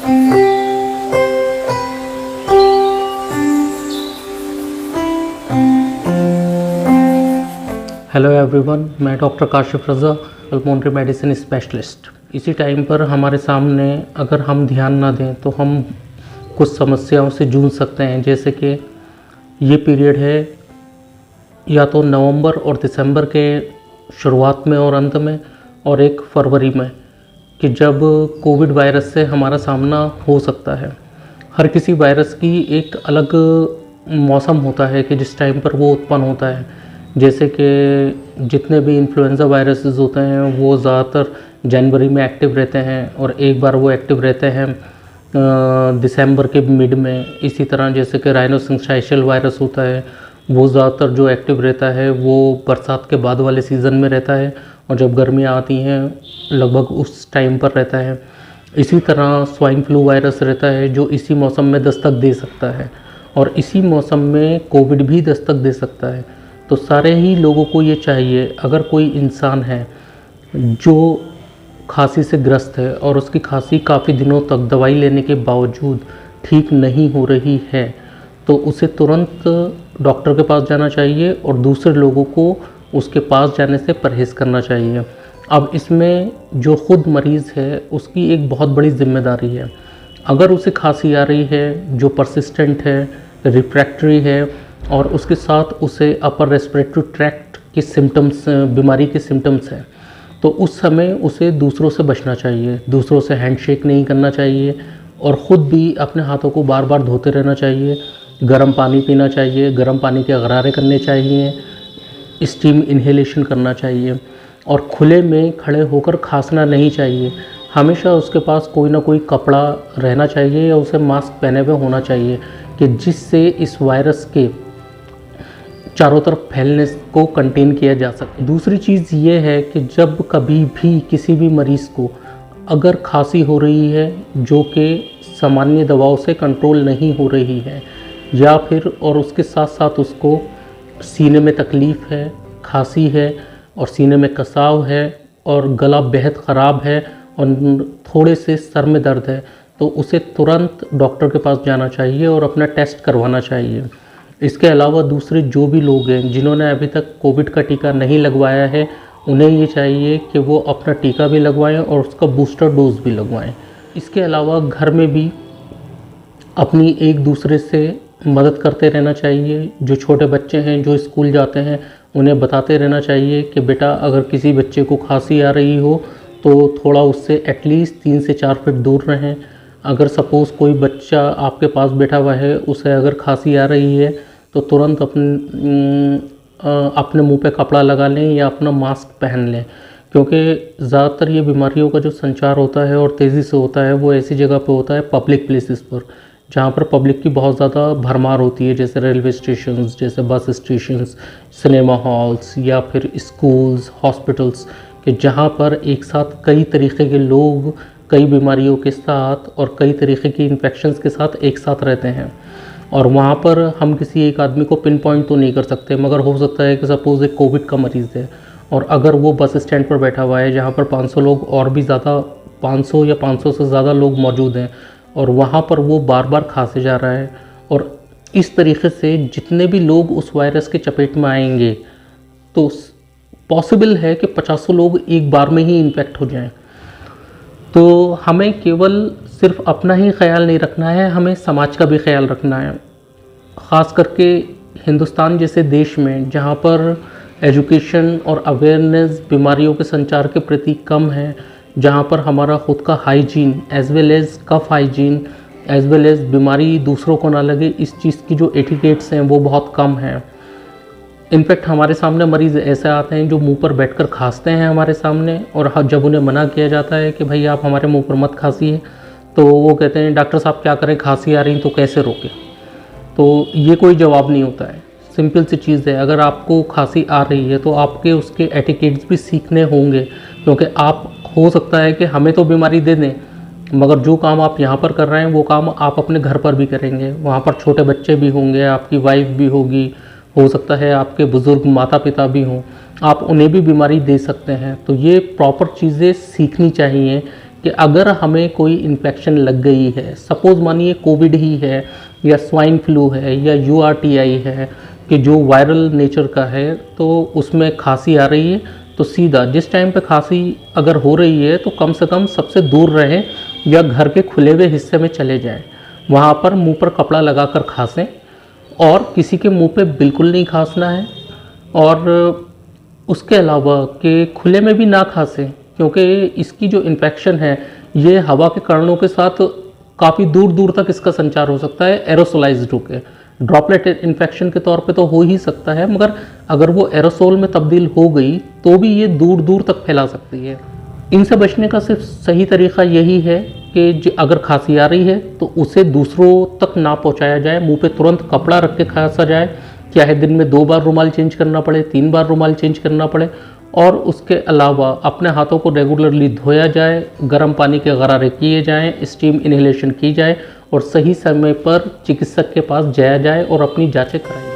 Hello everyone, मैं doctor Kashif रज़ा, pulmonary medicine specialist. इसी time पर हमारे सामने अगर हम ध्यान ना दें तो हम कुछ समस्याओं से जूझ सकते हैं। जैसे कि ये पीरियड है या तो नवंबर और दिसंबर के शुरुआत में और अंत में, और एक फरवरी में, कि जब कोविड वायरस से हमारा सामना हो सकता है। हर किसी वायरस की एक अलग मौसम होता है कि जिस टाइम पर वो उत्पन्न होता है। जैसे कि जितने भी इन्फ्लुएंज़ा वायरसेस होते हैं वो ज़्यादातर जनवरी में एक्टिव रहते हैं, और एक बार वो एक्टिव रहते हैं दिसंबर के मिड में। इसी तरह जैसे कि राइनोसिंक्साइशियल वायरस होता है, वो ज़्यादातर जो एक्टिव रहता है वो बरसात के बाद वाले सीज़न में रहता है, और जब गर्मियाँ आती हैं लगभग उस टाइम पर रहता है। इसी तरह स्वाइन फ्लू वायरस रहता है जो इसी मौसम में दस्तक दे सकता है, और इसी मौसम में कोविड भी दस्तक दे सकता है। तो सारे ही लोगों को ये चाहिए, अगर कोई इंसान है जो खांसी से ग्रस्त है और उसकी खांसी काफ़ी दिनों तक दवाई लेने के बावजूद ठीक नहीं हो रही है, तो उसे तुरंत डॉक्टर के पास जाना चाहिए और दूसरे लोगों को उसके पास जाने से परहेज़ करना चाहिए। अब इसमें जो ख़ुद मरीज़ है उसकी एक बहुत बड़ी जिम्मेदारी है। अगर उसे खांसी आ रही है जो परसिस्टेंट है, रिफ्रैक्टरी है, और उसके साथ उसे अपर रेस्पिरेटरी ट्रैक्ट के सिम्टम्स, बीमारी के सिम्टम्स हैं, तो उस समय उसे दूसरों से बचना चाहिए। दूसरों से हैंडशेक नहीं करना चाहिए, और ख़ुद भी अपने हाथों को बार बार धोते रहना चाहिए। गर्म पानी पीना चाहिए, गर्म पानी के गरारे करने चाहिए, स्टीम इन्हेलेशन करना चाहिए, और खुले में खड़े होकर खांसना नहीं चाहिए। हमेशा उसके पास कोई ना कोई कपड़ा रहना चाहिए या उसे मास्क पहने हुए होना चाहिए, कि जिससे इस वायरस के चारों तरफ फैलने को कंटेन किया जा सके। दूसरी चीज़ ये है कि जब कभी भी किसी भी मरीज़ को अगर खांसी हो रही है जो कि सामान्य दवाओं से कंट्रोल नहीं हो रही है, या फिर और उसके साथ साथ उसको सीने में तकलीफ़ है, खांसी है और सीने में कसाव है और गला बेहद ख़राब है और थोड़े से सर में दर्द है, तो उसे तुरंत डॉक्टर के पास जाना चाहिए और अपना टेस्ट करवाना चाहिए। इसके अलावा दूसरे जो भी लोग हैं जिन्होंने अभी तक कोविड का टीका नहीं लगवाया है, उन्हें ये चाहिए कि वो अपना टीका भी लगवाएं और उसका बूस्टर डोज भी लगवाएं। इसके अलावा घर में भी अपनी एक दूसरे से मदद करते रहना चाहिए। जो छोटे बच्चे हैं जो स्कूल जाते हैं उन्हें बताते रहना चाहिए कि बेटा अगर किसी बच्चे को खांसी आ रही हो तो थोड़ा उससे एटलीस्ट 3 से 4 फीट दूर रहें। अगर सपोज़ कोई बच्चा आपके पास बैठा हुआ है, उसे अगर खांसी आ रही है तो तुरंत अपने मुंह पे कपड़ा लगा लें या अपना मास्क पहन लें, क्योंकि ज़्यादातर ये बीमारियों का जो संचार होता है और तेज़ी से होता है वो ऐसी जगह पे होता है, पब्लिक प्लेसेस पर, जहाँ पर पब्लिक की बहुत ज़्यादा भरमार होती है, जैसे रेलवे स्टेशंस, जैसे बस स्टेशंस, सिनेमा हॉल्स या फिर स्कूल्स, हॉस्पिटल्स, कि जहाँ पर एक साथ कई तरीक़े के लोग कई बीमारियों के साथ और कई तरीक़े की इन्फेक्शंस के साथ एक साथ रहते हैं। और वहाँ पर हम किसी एक आदमी को पिन पॉइंट तो नहीं कर सकते, मगर हो सकता है कि सपोज़ एक कोविड का मरीज़ है और अगर वो बस स्टैंड पर बैठा हुआ है जहाँ पर 500 लोग और भी ज़्यादा, 500 या 500 से ज़्यादा लोग मौजूद हैं, और वहाँ पर वो बार बार खांसे जा रहा है, और इस तरीके से जितने भी लोग उस वायरस के चपेट में आएंगे तो पॉसिबल है कि 50 लोग एक बार में ही इन्फेक्ट हो जाएं। तो हमें केवल सिर्फ अपना ही ख्याल नहीं रखना है, हमें समाज का भी ख्याल रखना है। ख़ास करके हिंदुस्तान जैसे देश में जहाँ पर एजुकेशन और अवेयरनेस बीमारियों के संचार के प्रति कम है, जहाँ पर हमारा ख़ुद का हाइजीन एज़ वेल एज़ कफ हाइजीन एज़ वेल एज़ बीमारी दूसरों को ना लगे, इस चीज़ की जो एटिकेट्स हैं वो बहुत कम हैं। इनफैक्ट हमारे सामने मरीज़ ऐसे आते हैं जो मुंह पर बैठकर खांसते हैं हमारे सामने, और जब उन्हें मना किया जाता है कि भाई आप हमारे मुंह पर मत खांसिए, तो वो कहते हैं डॉक्टर साहब क्या करें, खांसी आ रही तो कैसे रोकें। तो ये कोई जवाब नहीं होता है। सिंपल सी चीज़ है, अगर आपको खांसी आ रही है तो आपके उसके एटिकेट्स भी सीखने होंगे, क्योंकि आप हो सकता है कि हमें तो बीमारी दे दें, मगर जो काम आप यहाँ पर कर रहे हैं वो काम आप अपने घर पर भी करेंगे। वहाँ पर छोटे बच्चे भी होंगे, आपकी वाइफ भी होगी, हो सकता है आपके बुज़ुर्ग माता पिता भी हों, आप उन्हें भी बीमारी दे सकते हैं। तो ये प्रॉपर चीज़ें सीखनी चाहिए कि अगर हमें कोई इन्फेक्शन लग गई है, सपोज़ मानिए कोविड ही है या स्वाइन फ्लू है या URTI है कि जो वायरल नेचर का है, तो उसमें खांसी आ रही है, तो सीधा जिस टाइम पे खांसी अगर हो रही है तो कम से कम सबसे दूर रहें या घर के खुले हुए हिस्से में चले जाएं। वहाँ पर मुंह पर कपड़ा लगाकर खांसें और किसी के मुंह पे बिल्कुल नहीं खांसना है। और उसके अलावा कि खुले में भी ना खांसें, क्योंकि इसकी जो इन्फेक्शन है ये हवा के कणों के साथ काफ़ी दूर दूर तक इसका संचार हो सकता है एरोसोलाइज्ड होकर। ड्रॉपलेट इन्फेक्शन के तौर पे तो हो ही सकता है, मगर अगर वो एरोसोल में तब्दील हो गई तो भी ये दूर दूर तक फैला सकती है। इनसे बचने का सिर्फ सही तरीका यही है कि अगर खांसी आ रही है तो उसे दूसरों तक ना पहुंचाया जाए, मुंह पे तुरंत कपड़ा रख के खांसा जाए, चाहे दिन में 2 बार रुमाल चेंज करना पड़े, 3 बार रुमाल चेंज करना पड़े। और उसके अलावा अपने हाथों को रेगुलरली धोया जाए, गर्म पानी के गरारे किए जाएं, स्टीम इन्हेलेशन की जाए और सही समय पर चिकित्सक के पास जाया जाए और अपनी जांचें कराई।